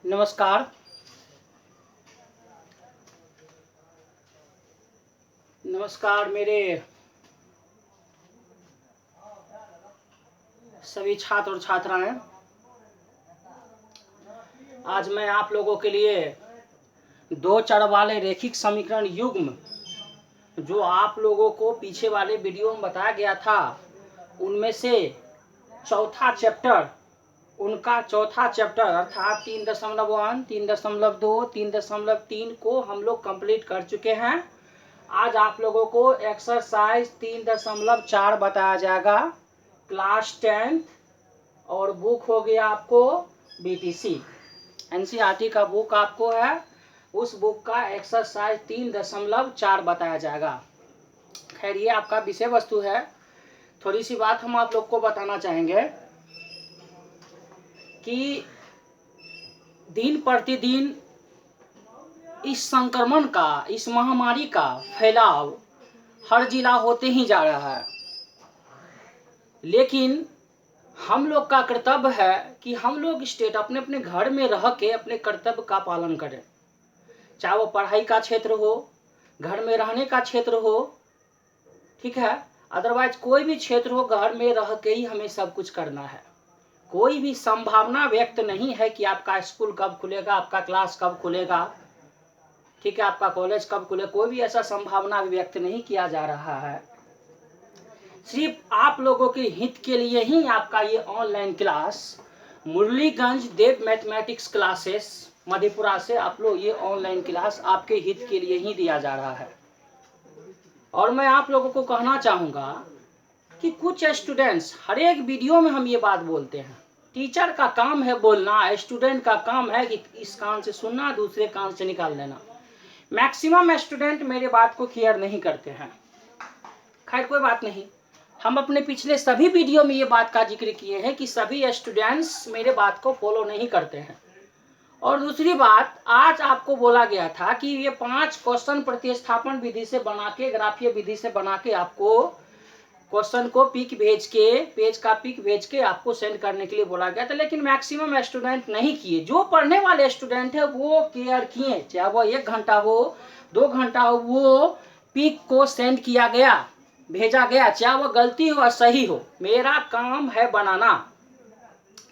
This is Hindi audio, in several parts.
नमस्कार। नमस्कार मेरे सभी छात्र और छात्राएं। आज मैं आप लोगों के लिए दो चर वाले रैखिक समीकरण युग्म जो आप लोगों को पीछे वाले वीडियो में बताया गया था, उनमें से चौथा चैप्टर, उनका चौथा चैप्टर अर्थात 3.1, 3.2, 3.3 को हम लोग कंप्लीट कर चुके हैं। आज आप लोगों को एक्सरसाइज 3.4 बताया जाएगा, क्लास 10th, और बुक हो गया आपको बीटीसी एनसीईआरटी का बुक आपको है, उस बुक का एक्सरसाइज 3.4 बताया जाएगा। खैर ये आपका विषय वस्तु है। थोड़ी सी बात हम आप लोग को बताना चाहेंगे कि दिन प्रतिदिन इस संक्रमण का, इस महामारी का फैलाव हर जिला होते ही जा रहा है, लेकिन हम लोग का कर्तव्य है कि हम लोग स्टेट अपने अपने घर में रह के अपने कर्तव्य का पालन करें, चाहे वो पढ़ाई का क्षेत्र हो, घर में रहने का क्षेत्र हो, ठीक है, अदरवाइज कोई भी क्षेत्र हो, घर में रह के ही हमें सब कुछ करना है। कोई भी संभावना व्यक्त नहीं है कि आपका स्कूल कब खुलेगा, आपका क्लास कब खुलेगा, ठीक है, आपका कॉलेज कब खुले, कोई भी ऐसा संभावना व्यक्त नहीं किया जा रहा है। सिर्फ आप लोगों के हित के लिए ही आपका ये ऑनलाइन क्लास मुरलीगंज देव मैथमेटिक्स क्लासेस मधेपुरा से आप लोग ये ऑनलाइन क्लास आपके हित के लिए ही दिया जा रहा है। और मैं आप लोगों को कहना चाहूँगा कि कुछ स्टूडेंट्स, हर एक वीडियो में हम ये बात बोलते हैं, टीचर का काम है बोलना, स्टूडेंट का काम है कि इस कान से सुनना, दूसरे कान से निकाल देना। मैक्सिमम स्टूडेंट मेरे बात को क्लियर नहीं करते हैं। खैर कोई बात नहीं, हम अपने पिछले सभी वीडियो में ये बात का जिक्र किए हैं कि सभी स्टूडेंट्स मेरे बात को फॉलो नहीं करते हैं। और दूसरी बात, आज आपको बोला गया था कि ये 5 क्वेश्चन प्रतिस्थापन विधि से बना के, ग्राफीय विधि से बना के आपको क्वेश्चन को पिक भेज के, पेज का पिक भेज के आपको सेंड करने के लिए बोला गया था, लेकिन मैक्सिमम स्टूडेंट नहीं किए। जो पढ़ने वाले स्टूडेंट है वो केयर किए, चाहे वो 1 घंटा हो, 2 घंटा हो, वो पिक को सेंड किया गया, भेजा गया, चाहे वो गलती हो या सही हो। मेरा काम है बनाना,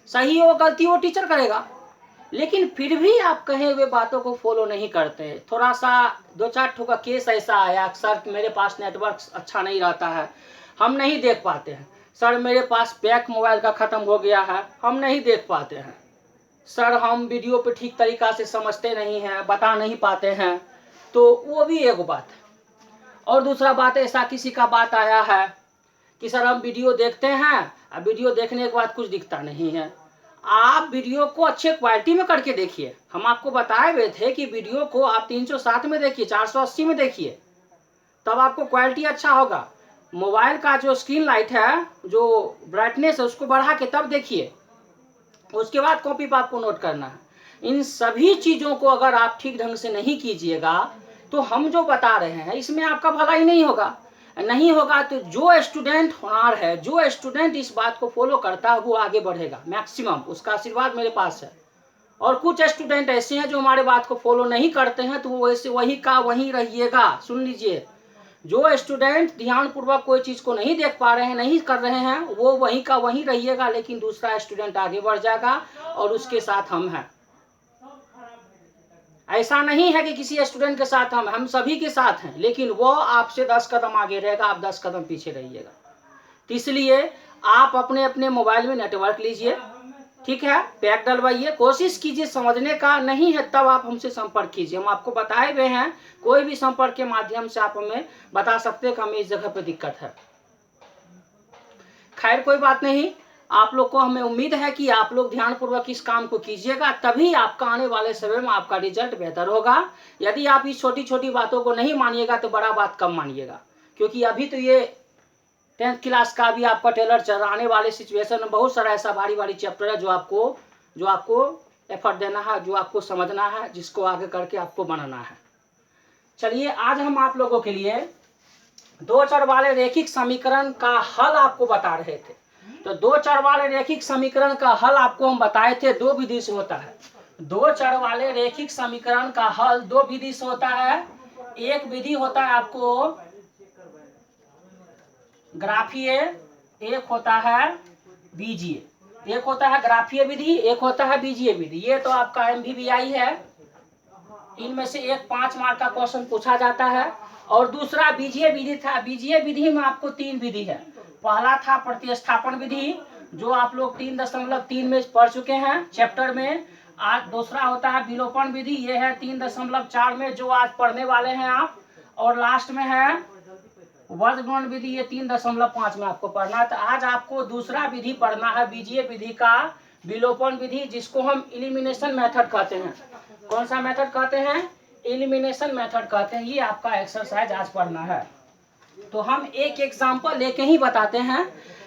सही हो गलती हो टीचर करेगा, लेकिन फिर भी आप कहे हुए बातों को फॉलो नहीं करते। थोड़ा सा 2-4 ठो का केस ऐसा आया, सर मेरे पास नेटवर्क अच्छा नहीं रहता है, हम नहीं देख पाते हैं, सर मेरे पास पैक मोबाइल का ख़त्म हो गया है, हम नहीं देख पाते हैं, सर हम वीडियो पे ठीक तरीक़ा से समझते नहीं हैं, बता नहीं पाते हैं, तो वो भी एक बात है। और दूसरा बात, ऐसा किसी का बात आया है कि सर हम वीडियो देखते हैं, अब वीडियो देखने के बाद कुछ दिखता नहीं है। आप वीडियो को अच्छे क्वालिटी में करके देखिए। हम आपको बताए हुए थे कि वीडियो को आप 360 में देखिए, 480 में देखिए, तब आपको क्वालिटी अच्छा होगा। मोबाइल का जो स्क्रीन लाइट है, जो ब्राइटनेस है, उसको बढ़ा के तब देखिए, उसके बाद कॉपी पर आपको नोट करना है। इन सभी चीज़ों को अगर आप ठीक ढंग से नहीं कीजिएगा तो हम जो बता रहे हैं इसमें आपका भलाई नहीं होगा। नहीं होगा तो जो स्टूडेंट होनहार है, जो स्टूडेंट इस बात को फॉलो करता है, वो आगे बढ़ेगा मैक्सिमम, उसका आशीर्वाद मेरे पास है। और कुछ स्टूडेंट ऐसे हैं जो हमारे बात को फॉलो नहीं करते हैं, तो वो वैसे वही का वहीं रहिएगा। सुन लीजिए, जो स्टूडेंट ध्यानपूर्वक कोई चीज़ को नहीं देख पा रहे हैं, नहीं कर रहे हैं, वो वहीं का वहीं रहिएगा, लेकिन दूसरा स्टूडेंट आगे बढ़ जाएगा और उसके साथ हम हैं। ऐसा नहीं है कि किसी स्टूडेंट के साथ हम सभी के साथ हैं, लेकिन वो आपसे 10 कदम आगे रहेगा, आप 10 कदम पीछे रहिएगा। तो इसलिए आप अपने अपने मोबाइल में नेटवर्क लीजिए, ठीक है, पैक डलवाइए, कोशिश कीजिए समझने का, नहीं है तब आप हमसे संपर्क कीजिए। हम आपको बताए हुए हैं, कोई भी संपर्क के माध्यम से आप हमें बता सकते हैं कि हमें इस जगह पे दिक्कत है। खैर कोई बात नहीं, आप लोग को हमें उम्मीद है कि आप लोग ध्यानपूर्वक इस काम को कीजिएगा, तभी आपका आने वाले समय में आपका रिजल्ट बेहतर होगा। यदि आप इस छोटी छोटी बातों को नहीं मानिएगा तो बड़ा बात कम मानिएगा, क्योंकि अभी तो ये 10th क्लास का भी आपका टेलर चल रहा। आने वाले सिचुएशन में बहुत सारा ऐसा भारी भारी चैप्टर है जो आपको एफर्ट देना है, जो आपको समझना है, जिसको आगे करके आपको बनाना है। चलिए, आज हम आप लोगों के लिए 2 चर वाले रैखिक समीकरण का हल आपको बता रहे थे। तो 2 चर वाले रैखिक समीकरण का हल आपको हम बताए थे 2 विधि से होता है। दो चर वाले रैखिक समीकरण का हल दो विधि से होता है। एक विधि होता है आपको ग्राफीय, एक होता है बीजीय। एक होता है ग्राफीय विधि, एक होता है बीजीय विधि। ये तो आपका MVBI है, इनमें से एक 5 मार्क का क्वेश्चन पूछा जाता है। और दूसरा बीजीय विधि था। बीजीय विधि में आपको 3 विधि है। पहला था प्रतिस्थापन विधि, जो आप लोग 3.3 में पढ़ चुके हैं चैप्टर में। आज दूसरा होता है विलोपन विधि, ये है 3.4 में, जो आज पढ़ने वाले हैं आप। और लास्ट में है वर्गमूल विधि, ये 3.5 में आपको पढ़ना है। तो आज आपको दूसरा विधि पढ़ना है, बीजीय विधि का विलोपन विधि, जिसको हम एलिमिनेशन मेथड कहते हैं। कौन सा मेथड कहते हैं? एलिमिनेशन मेथड कहते हैं। ये आपका एक्सरसाइज आज पढ़ना है। तो हम एक एग्जांपल लेके ही बताते हैं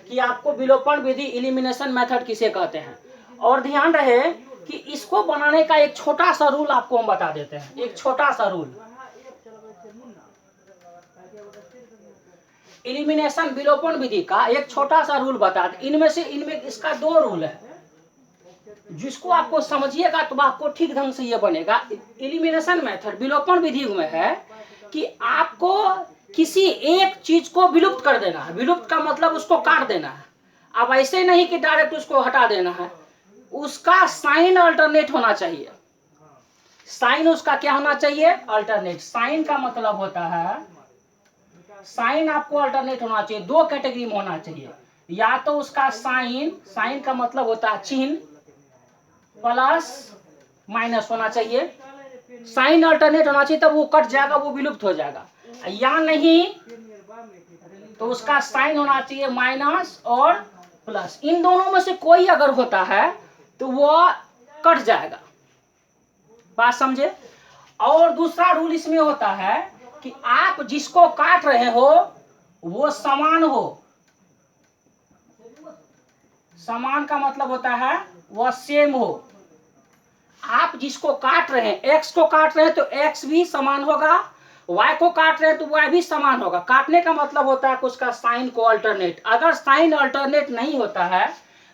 कि आपको विलोपन विधि एलिमिनेशन मेथड किसे कहते हैं। और ध्यान रहे कि इसको बनाने का एक छोटा सा रूल आपको हम बता देते हैं। एक छोटा सा रूल, एलिमिनेशन विलोपन विधि का एक छोटा सा रूल बता दें। इनमें इसका 2 रूल है, जिसको आपको समझिएगा तो आपको ठीक ढंग से ये बनेगा। एलिमिनेशन मेथड विलोपन विधि में है कि आपको किसी एक चीज को विलुप्त कर देना है। विलुप्त का मतलब उसको काट देना है। अब ऐसे नहीं कि डायरेक्ट उसको हटा देना है, उसका साइन अल्टरनेट होना चाहिए। साइन उसका क्या होना चाहिए? अल्टरनेट। साइन का मतलब होता है, साइन आपको अल्टरनेट होना चाहिए। 2 कैटेगरी में होना चाहिए, या तो उसका साइन का मतलब होता है चिन्ह, प्लस माइनस होना चाहिए। साइन अल्टरनेट होना चाहिए, तब वो कट जाएगा, वो विलुप्त हो जाएगा। या नहीं तो उसका साइन होना चाहिए माइनस और प्लस। इन दोनों में से कोई अगर होता है तो वो कट जाएगा। बात समझे? और दूसरा रूल इसमें होता है कि आप जिसको काट रहे हो वो समान हो। समान का मतलब होता है वह सेम हो। आप जिसको काट रहे हैं, एक्स को काट रहे हैं तो एक्स भी समान होगा, वाई को काट रहे हैं तो वाई भी समान होगा। काटने का मतलब होता है कि उसका साइन को अल्टरनेट। अगर साइन अल्टरनेट नहीं होता है,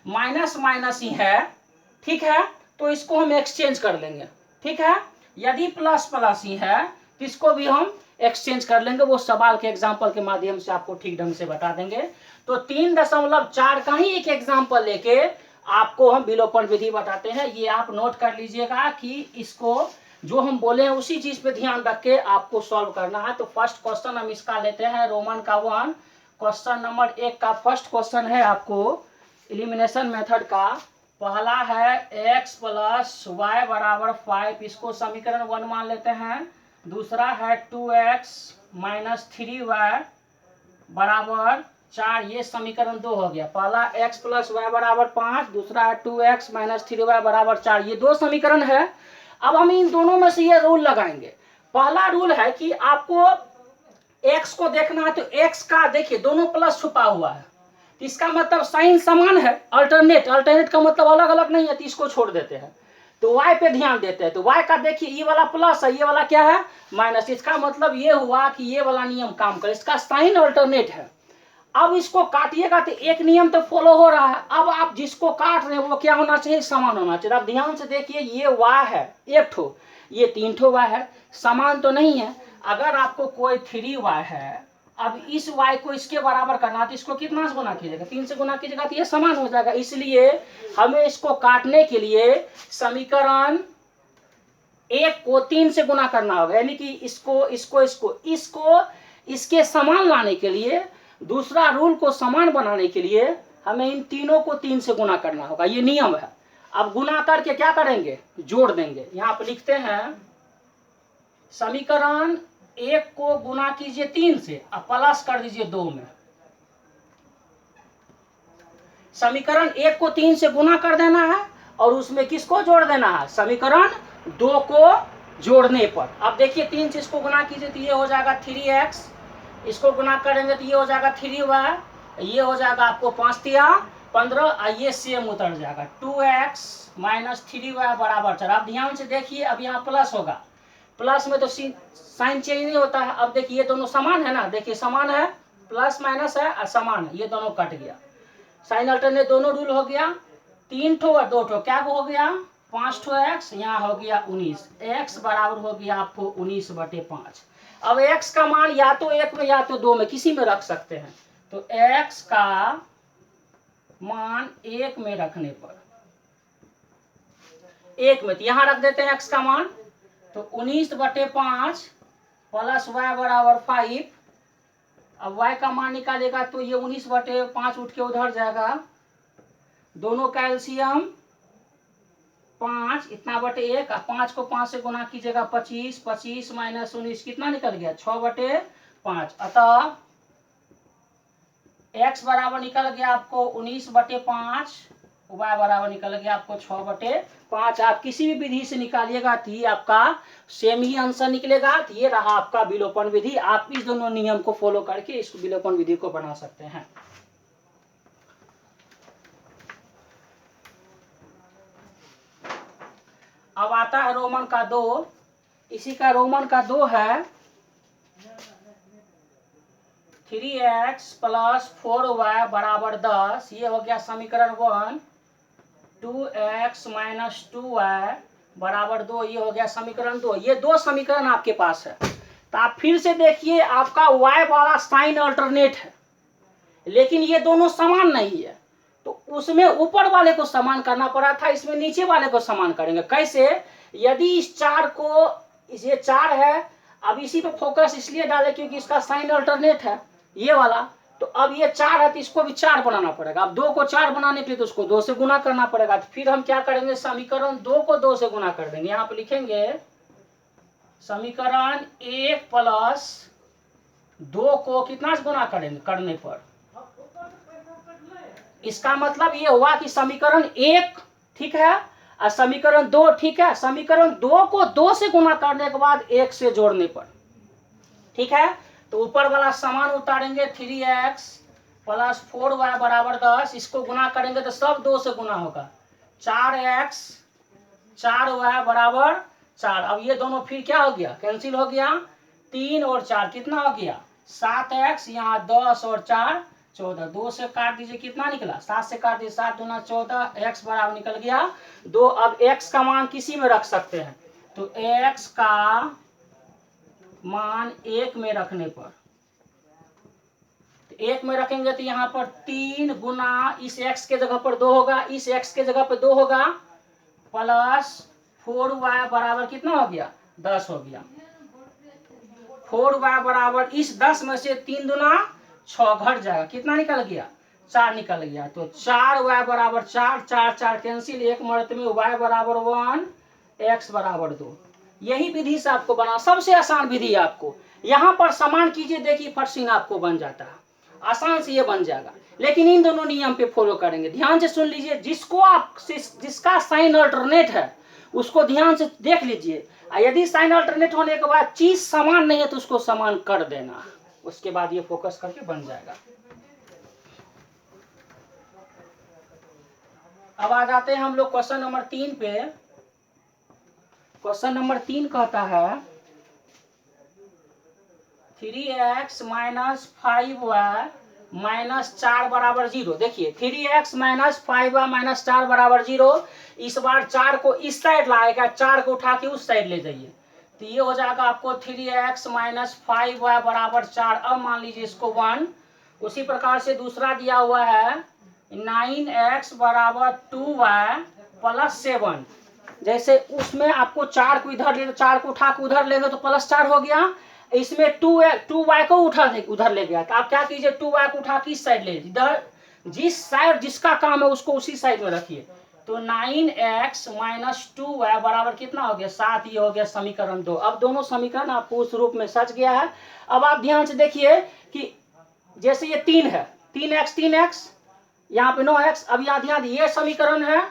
माइनस माइनस ही है, ठीक है, तो इसको हम एक्सचेंज कर लेंगे। ठीक है, यदि प्लस प्लस ही है तो इसको भी हम एक्सचेंज कर लेंगे। वो सवाल के एग्जाम्पल के माध्यम से आपको ठीक ढंग से बता देंगे। तो 3.4 का ही एक एग्जाम्पल लेके आपको हम विलोपन विधि बताते हैं। ये आप नोट कर लीजिएगा कि इसको जो हम बोले हैं उसी चीज पे ध्यान रख के आपको सॉल्व करना है। तो फर्स्ट क्वेश्चन हम इसका लेते हैं, रोमन का 1, क्वेश्चन नंबर 1 का फर्स्ट क्वेश्चन है आपको एलिमिनेशन मेथड का। पहला है x प्लस वाई बराबर 5, इसको समीकरण 1 मान लेते हैं। दूसरा है 2x माइनस 3y बराबर 4, ये समीकरण 2 हो गया। पहला x प्लस वाई बराबर 5, दूसरा है 2x माइनस 3y बराबर 4, ये 2 समीकरण है। अब हम इन दोनों में से ये रूल लगाएंगे। पहला रूल है कि आपको x को देखना है, तो x का देखिए दोनों प्लस छुपा हुआ है, इसका मतलब साइन समान है। अल्टरनेट का मतलब अलग अलग नहीं है, तो इसको छोड़ देते हैं। तो y पे ध्यान देते हैं, तो y का देखिए ये वाला प्लस है, ये वाला क्या है? माइनस। इसका मतलब ये हुआ कि ये वाला नियम काम करे, इसका साइन अल्टरनेट है। अब इसको काटिएगा तो एक नियम तो फॉलो हो रहा है। अब आप जिसको काट रहे हैं वो क्या होना चाहिए? समान होना चाहिए। अब ध्यान से देखिए, ये y है 1 ठो, ये 3 ठो y है, समान तो नहीं है। अगर आपको कोई 3y है, अब इस y को इसके बराबर करना है तो इसको कितना से गुना कीजिएगा? 3 से गुना कीजिएगा तो ये समान हो जाएगा। इसलिए हमें इसको काटने के लिए समीकरण 1 को 3 से गुना करना होगा, यानी कि इसको इसके समान लाने के लिए, दूसरा रूल को समान बनाने के लिए हमें इन तीनों को 3 से गुना करना होगा। ये नियम है। अब गुना करके क्या करेंगे? जोड़ देंगे। यहाँ पर लिखते हैं समीकरण 1 को गुना कीजिए 3 से और प्लस कर दीजिए 2 में। समीकरण 1 को 3 से गुना कर देना है और उसमें किसको जोड़ देना है? समीकरण 2 को जोड़ने पर। अब देखिए 3 से इसको गुना कीजिए तो ये हो जाएगा 3x, इसको गुना करेंगे तो ये हो जाएगा 3y, ये हो जाएगा आपको 5 तिया 15, ये सेम उतर जाएगा 2x माइनस 3y बराबर 4। अब ध्यान से देखिए, अब यहाँ प्लस होगा, प्लस में तो साइन चेंज नहीं होता है। अब देखिए ये दोनों समान है ना, देखिए समान है, प्लस माइनस है और समान है, ये दोनों कट गया। साइन अल्टरनेट दोनों रूल हो गया। 3 ठो और 2 ठो क्या हो गया? 5 ठो एक्स, यहाँ हो गया 19, एक्स बराबर हो गया आपको 19/5। अब एक्स का मान या तो 1 में या तो 2 में किसी में रख सकते हैं। तो एक्स का मान 1 में रखने पर, 1 में तो यहाँ रख देते हैं एक्स का मान, तो 19/5 प्लस वाई बराबर 5। अब y का मान निकालेगा तो ये 19/5 उठ के उधर जाएगा, दोनों का एलसीएम 5, इतना बटे 1, 5 को 5 से गुना कीजिएगा 25, 25 माइनस 19 कितना निकल गया 6/5। अतः x बराबर निकल गया आपको 19/5, y बराबर निकल गया आपको 6/5। आप किसी भी विधि से निकालिएगा तो ये आपका सेम ही आंसर निकलेगा। तो ये रहा आपका विलोपन विधि। आप इस दोनों नियम को फॉलो करके इस विलोपन विधि को बना सकते हैं। अब आता है रोमन का 2। इसी का रोमन का 2 है 3x + 4y बराबर 10। ये हो गया समीकरण 1। 2x - 2y बराबर 2, ये हो गया समीकरण 2। ये 2 समीकरण आपके पास है। तो आप फिर से देखिए, आपका y वाला साइन अल्टरनेट है, लेकिन ये दोनों समान नहीं है। तो उसमें ऊपर वाले को समान करना पड़ा था, इसमें नीचे वाले को समान करेंगे। कैसे? यदि इस 4 को, ये 4 है, अब इसी पे फोकस इसलिए डाले क्योंकि इसका साइन अल्टरनेट है ये वाला। तो अब ये 4 है तो इसको भी 4 बनाना पड़ेगा। अब 2 को 4 बनाने के लिए तो उसको 2 से गुना करना पड़ेगा। तो फिर हम क्या करेंगे, समीकरण 2 को 2 से गुना कर देंगे। यहाँ पे लिखेंगे समीकरण 1 + 2 को कितना से गुना करेंगे, करने पर। इसका मतलब ये हुआ कि समीकरण 1 ठीक है और समीकरण 2 ठीक है। समीकरण 2 को 2 से गुना करने के बाद 1 से जोड़ने पर, ठीक है। तो ऊपर वाला समान उतारेंगे, 3x + 4y बराबर 10। इसको गुना करेंगे तो सब 2 से गुना होगा, 4x 4y बराबर 4। अब ये दोनों फिर क्या हो गया, कैंसिल हो गया। 3 और 4 कितना हो गया 7x, यहाँ 10 और 4 14। 2 से काट दीजिए, कितना निकला 7 से काट दीजिए, 7 दूना 14, x बराबर निकल गया 2। अब x का मान किसी में रख सकते हैं, तो x का मान 1 में रखने पर, 1 में रखेंगे तो यहाँ पर 3 गुना इस x के जगह पर 2 होगा, इस x के जगह पर 2 होगा, प्लस 4y बराबर कितना हो गया 10 हो गया। 4y बराबर इस 10 में से 3 दूना 6 घट जाएगा, कितना निकल गया 4 निकल गया। तो 4y बराबर 4, 4 4 कैंसिल, 1 मर्त में y बराबर 1, x बराबर 2। यही विधि से आपको बना, सबसे आसान विधि है। आपको यहाँ पर समान कीजिए, देखिए फटसिन आपको बन जाता है, आसान से ये बन जाएगा। लेकिन इन दोनों नियम पे फॉलो करेंगे, ध्यान से सुन लीजिए। जिसको आप जिसका साइन अल्टरनेट है उसको ध्यान से देख लीजिए। यदि साइन अल्टरनेट होने के बाद चीज समान नहीं है तो उसको समान कर देना, उसके बाद ये फोकस करके बन जाएगा। अब आ जाते हैं हम लोग क्वेश्चन नंबर 3 पे। क्वेश्चन नंबर 3 कहता है 3x - 5y - 4 बराबर 0। देखिए 3x - 5y - 4 बराबर 0। इस बार 4 को इस साइड लाएगा, 4 को उठा के उस साइड ले जाइए, तो ये हो जाएगा आपको 3x - 5y बराबर 4। अब मान लीजिए इसको 1। उसी प्रकार से दूसरा दिया हुआ है 9x बराबर 2y + 7। जैसे उसमें आपको 4 को इधर ले, 4 को उठा के उधर लेंगे तो +4 हो गया। इसमें 2y को उठा उधर ले गया, तो आप क्या कीजिए 2y को उठा के इस साइड ले, इधर जिस साइड जिसका काम है उसको उसी साइड में रखिए। तो 9x - 2y बराबर कितना हो गया 7। ये हो गया समीकरण 2। अब दोनों समीकरण आपको उस रूप में सच गया है। अब आप ध्यान से देखिए कि जैसे ये 3 है, 3x यहाँ पे 9x। अब यहाँ ध्यान, ये समीकरण है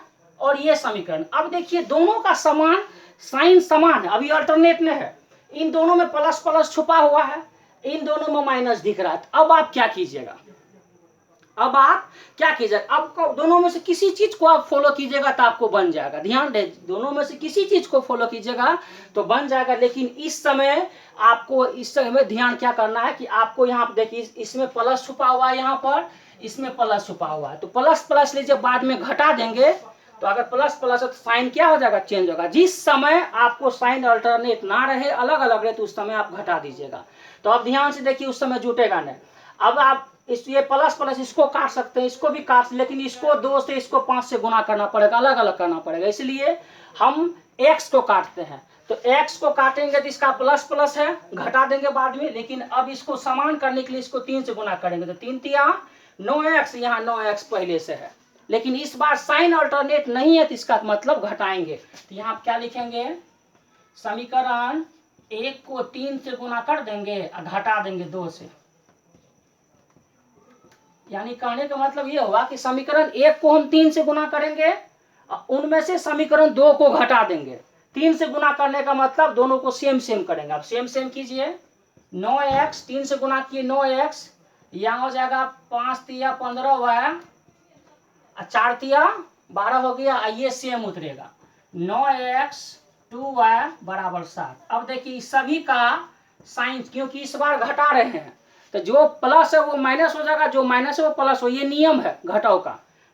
और ये समीकरण। अब देखिए दोनों का समान साइन समान है, अभी अल्टरनेट में है। इन दोनों में प्लस प्लस छुपा हुआ है, इन दोनों में माइनस दिख रहा है। अब आप क्या कीजिएगा, अब दोनों में से किसी चीज को आप फॉलो कीजिएगा तो आपको बन जाएगा। ध्यान दे, दोनों में से किसी चीज को फॉलो कीजिएगा तो बन जाएगा। लेकिन इस समय आपको इस समय ध्यान क्या करना है कि आपको यहाँ पे देखिए इसमें प्लस छुपा हुआ है, यहाँ पर इसमें प्लस छुपा हुआ है, तो प्लस प्लस लीजिए, बाद में घटा देंगे तो अगर प्लस प्लस है तो साइन क्या हो जाएगा, चेंज होगा। जिस समय आपको साइन अल्टरनेट ना रहे, अलग अलग रहे, तो उस समय आप घटा दीजिएगा। तो अब ध्यान से देखिए, उस समय जुटेगा नहीं। अब आप ये प्लस प्लस इसको काट सकते हैं, इसको भी काट, लेकिन इसको 2 से इसको 5 से गुना करना पड़ेगा, अलग अलग करना पड़ेगा। इसलिए हम x को काटते हैं। तो x को काटेंगे तो इसका प्लस प्लस है, घटा देंगे बाद में, लेकिन अब इसको समान करने के लिए इसको 3 से गुना करेंगे। तो 3 तिया 9x, यहाँ 9x पहले से है, लेकिन इस बार साइन अल्टरनेट नहीं है, तो इसका मतलब घटाएंगे। तो यहाँ क्या लिखेंगे, समीकरण 1 को 3 से गुना कर देंगे और घटा देंगे 2 से। यानी कहने का मतलब ये हुआ कि समीकरण 1 को हम 3 से गुना करेंगे, उनमें से समीकरण 2 को घटा देंगे। 3 से गुना करने का मतलब दोनों को सेम सेम करेंगे। अब सेम सेम कीजिए, 9x 3 से गुना किए 9x, यहाँ हो जाएगा 5 तिया 15y, 4 तिया 12 हो गया, ये सेम उतरेगा 9x 2y बराबर 7। अब देखिए सभी का साइन, क्योंकि इस बार घटा रहे हैं, तो जो प्लस है वो माइनस हो जाएगा, जो माइनस है वो प्लस हो, ये नियम है घटाव का।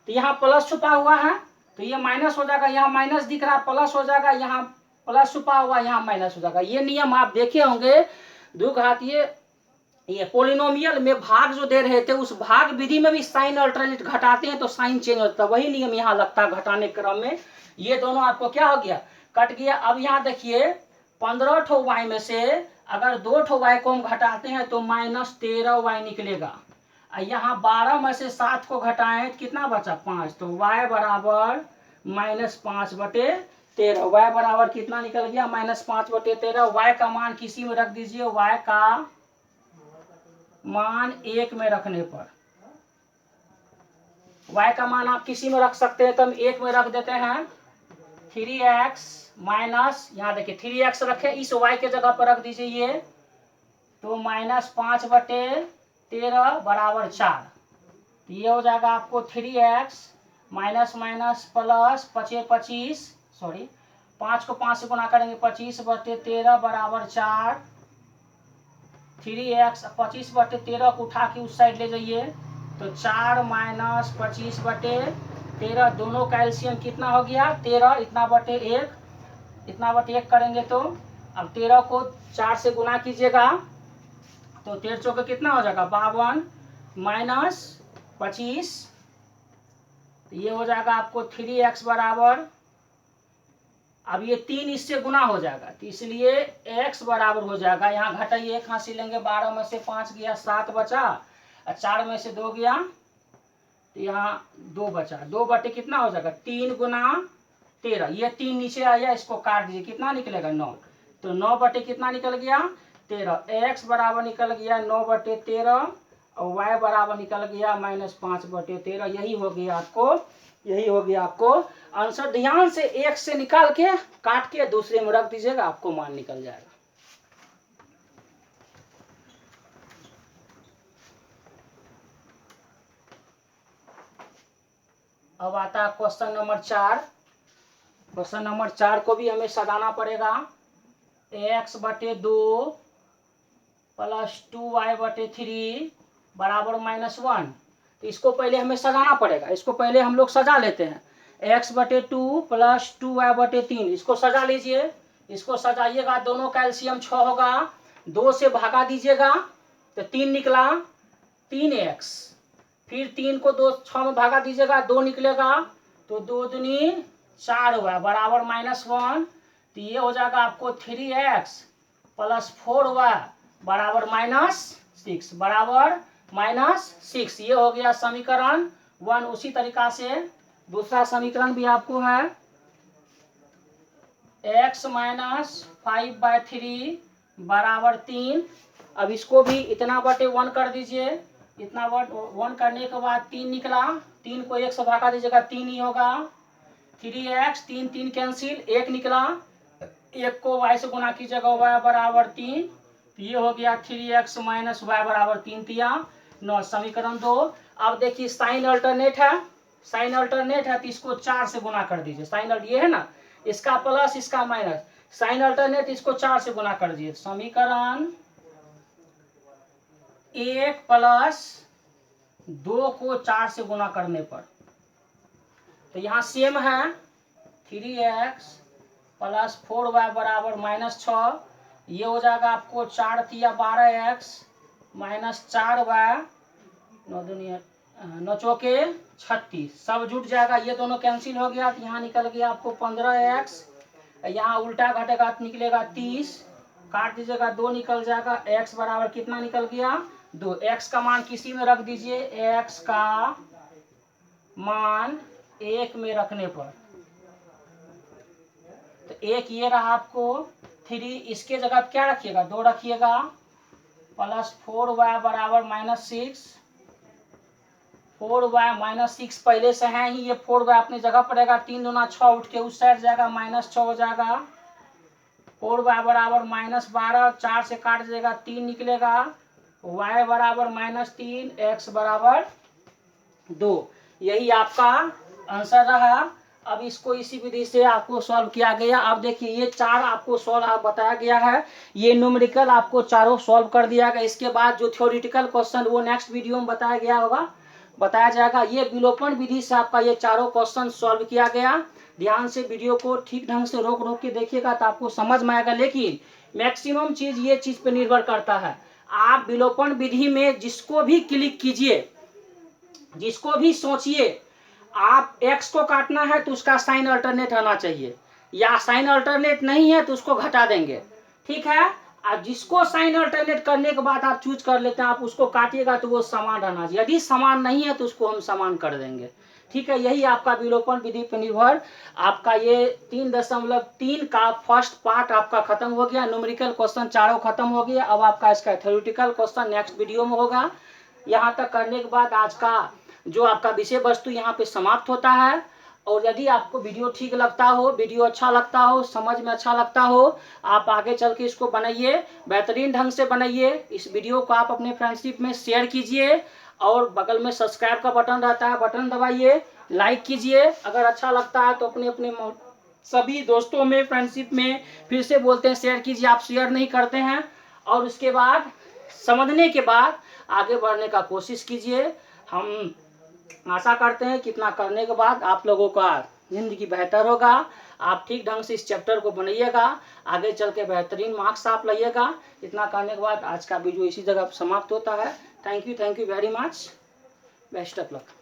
तो यहाँ प्लस छुपा हुआ है तो ये माइनस हो जाएगा, यहाँ माइनस दिख रहा है प्लस हो जाएगा, यहाँ प्लस छुपा हुआ यहाँ माइनस हो जाएगा। ये नियम आप देखे होंगे द्विघातीय, ये पोलिनोमियल में भाग जो दे रहे थे, उस भाग विधि में भी साइन अल्टरनेट घटाते हैं तो साइन चेंज होता है। वही नियम यहाँ लगता है घटाने क्रम में। ये दोनों आपको क्या हो गया, कट गया। अब यहाँ देखिए 15 ठो y में से अगर 2 ठो y को हम घटाते हैं तो -13y निकलेगा। यहाँ 12 में से 7 को घटाएं कितना बचा, 5, तो y बराबर -5/13। y बराबर कितना निकल गया, -5/13। y का मान किसी में रख दीजिए, y का मान 1 में रखने पर, y का मान आप किसी में रख सकते हैं, तो हम 1 में रख देते हैं। 3x माइनस, यहाँ देखिए 3x रखे, इस y के जगह पर रख दीजिए ये, तो -5/13 बराबर 4। तो ये हो जाएगा आपको 3x minus minus plus 25, sorry 5 को 5 से गुना करेंगे, 25/13 बराबर 4। 3x 25/13 को उठा के उस साइड ले जाइए, तो 4 माइनस 25/13, दोनों का एलसीएम कितना हो गया 13, इतना बटे 1, इतना बटे 1 करेंगे तो अब 13 को 4 से गुना कीजिएगा तो 13 चौके कितना हो जाएगा 52 माइनस 25, ये हो जाएगा आपको 3x बराबर, अब ये 3 इससे गुना हो जाएगा तो इसलिए x बराबर हो जाएगा, यहाँ घटाइए 1 हासिल लेंगे, 12 में से 5 गया 7 बचा, और 4 में से 2 गया तो यहाँ 2 बचा, 2 बटे कितना हो जाएगा 3 गुना 13, ये 3 नीचे आया, इसको काट दीजिए, कितना निकलेगा 9, तो 9 बटे कितना निकल गया 13। x बराबर निकल गया 9/13 और y बराबर निकल गया -5/13। यही हो गया आपको आंसर। ध्यान से 1 से निकाल के काट के दूसरे में रख दीजिएगा, आपको मान निकल जाएगा। अब आता है क्वेश्चन नंबर 4। क्वेश्चन नंबर 4 को भी हमें सजाना पड़ेगा। x/2 प्लस 2y/3 बराबर -1। तो इसको पहले हमें सजाना पड़ेगा, इसको पहले हम लोग सजा लेते हैं। x/2 प्लस 2y/3, इसको सजा लीजिए। इसको सजाइएगा, दोनों का एलसीएम 6 होगा, 2 से भागा दीजिएगा तो 3 निकला, 3x, फिर 3 को 6 में भागा दीजिएगा, 2 निकलेगा, तो 2 दूनी 4y बराबर -1। तो ये हो जाएगा आपको 3x प्लस 4y बराबर -6 बराबर -6। ये हो गया समीकरण 1। उसी तरीका से दूसरा समीकरण भी आपको है, x माइनस 5/3 बराबर 3। अब इसको भी इतना बटे 1 कर दीजिए, इतना 1 करने के बाद 3 निकला, 3 को 1 से भागा दीजिएगा, 3 ही होगा। 3x 3 कैंसिल, 1 निकला, 1 को y से गुना कीजिएगा, y बराबर 3। तो ये हो गया 3x माइनस y बराबर 3 तिया 9, समीकरण 2। अब देखिए साइन अल्टरनेट है, तो इसको 4 से गुना कर दीजिए। साइन ये है ना, इसका प्लस इसका माइनस, साइन अल्टरनेट इसको 4 से गुना कर दीजिए। समीकरण 1 प्लस 2 को 4 से गुना करने पर तो यहाँ सेम है 3x प्लस 4y बराबर -6। ये हो जाएगा आपको 4 तिया 12x माइनस 4y 9 चौके 36, सब जुट जाएगा, ये दोनों कैंसिल हो गया। तो यहाँ निकल गया आपको 15x, यहाँ उल्टा घटेगा तो निकलेगा 30, काट दीजिएगा 2 निकल जाएगा। x बराबर कितना निकल गया 2। x का मान किसी में रख दीजिए, x का मान 1 में रखने पर तो 1 ये रहा आपको 3, इसके जगह क्या रखिएगा 2 रखिएगा, प्लस 4y बराबर -6, 4y -6 पहले से है ही, ये 4y अपनी जगह पड़ेगा, 3 दूना 6 उठ के उस साइड जाएगा -6 हो जाएगा। 4y बराबर -12, 4 से काट देगा 3 निकलेगा, y बराबर -3, x बराबर 2। यही आपका आंसर रहा। अब इसको इसी विधि से आपको सॉल्व किया गया। अब देखिए ये 4 आपको सॉल्व बताया गया है, ये न्यूमेरिकल आपको चारों सॉल्व कर दिया गया। इसके बाद जो थ्योरेटिकल क्वेश्चन वो नेक्स्ट वीडियो में बताया गया होगा, बताया जाएगा। ये विलोपन विधि से आपका ये चारों क्वेश्चन सॉल्व किया गया। ध्यान से वीडियो को ठीक ढंग से रोक रोक के देखिएगा तो आपको समझ में आएगा। लेकिन मैक्सिमम चीज ये चीज पे निर्भर करता है, आप विलोपन विधि में जिसको भी क्लिक कीजिए, जिसको भी सोचिए, आप x को काटना है तो उसका साइन अल्टरनेट होना चाहिए, या साइन अल्टरनेट नहीं है तो उसको घटा देंगे, ठीक है। और जिसको साइन अल्टरनेट करने के बाद आप चूज कर लेते हैं, आप उसको काटिएगा तो वो समान रहना चाहिए, यदि समान नहीं है तो उसको हम समान कर देंगे, ठीक है। यही आपका विलोपन विधि पर निर्भर आपका ये 3.3 का फर्स्ट पार्ट आपका खत्म हो गया। न्यूमेरिकल क्वेश्चन चारों खत्म हो गया। अब आपका इसका थ्योरेटिकल क्वेश्चन नेक्स्ट वीडियो में होगा। यहाँ तक करने के बाद आज का जो आपका विषय वस्तु यहाँ पे समाप्त होता है। और यदि आपको वीडियो ठीक लगता हो, वीडियो अच्छा लगता हो, समझ में अच्छा लगता हो, आप आगे चल के इसको बनाइए, बेहतरीन ढंग से बनाइए। इस वीडियो को आप अपने फ्रेंडशिप में शेयर कीजिए, और बगल में सब्सक्राइब का बटन रहता है, बटन दबाइए, लाइक कीजिए। अगर अच्छा लगता है तो अपने अपने सभी दोस्तों में, फ्रेंडशिप में, फिर से बोलते हैं शेयर कीजिए, आप शेयर नहीं करते हैं। और उसके बाद समझने के बाद आगे बढ़ने का कोशिश कीजिए। हम आशा करते हैं कितना करने के बाद आप लोगों का जिंदगी बेहतर होगा। आप ठीक ढंग से इस चैप्टर को बनाइएगा, आगे चल के बेहतरीन मार्क्स आप लाइएगा। इतना करने के बाद आज का वीडियो इसी जगह समाप्त होता है। Thank you very much, best of luck.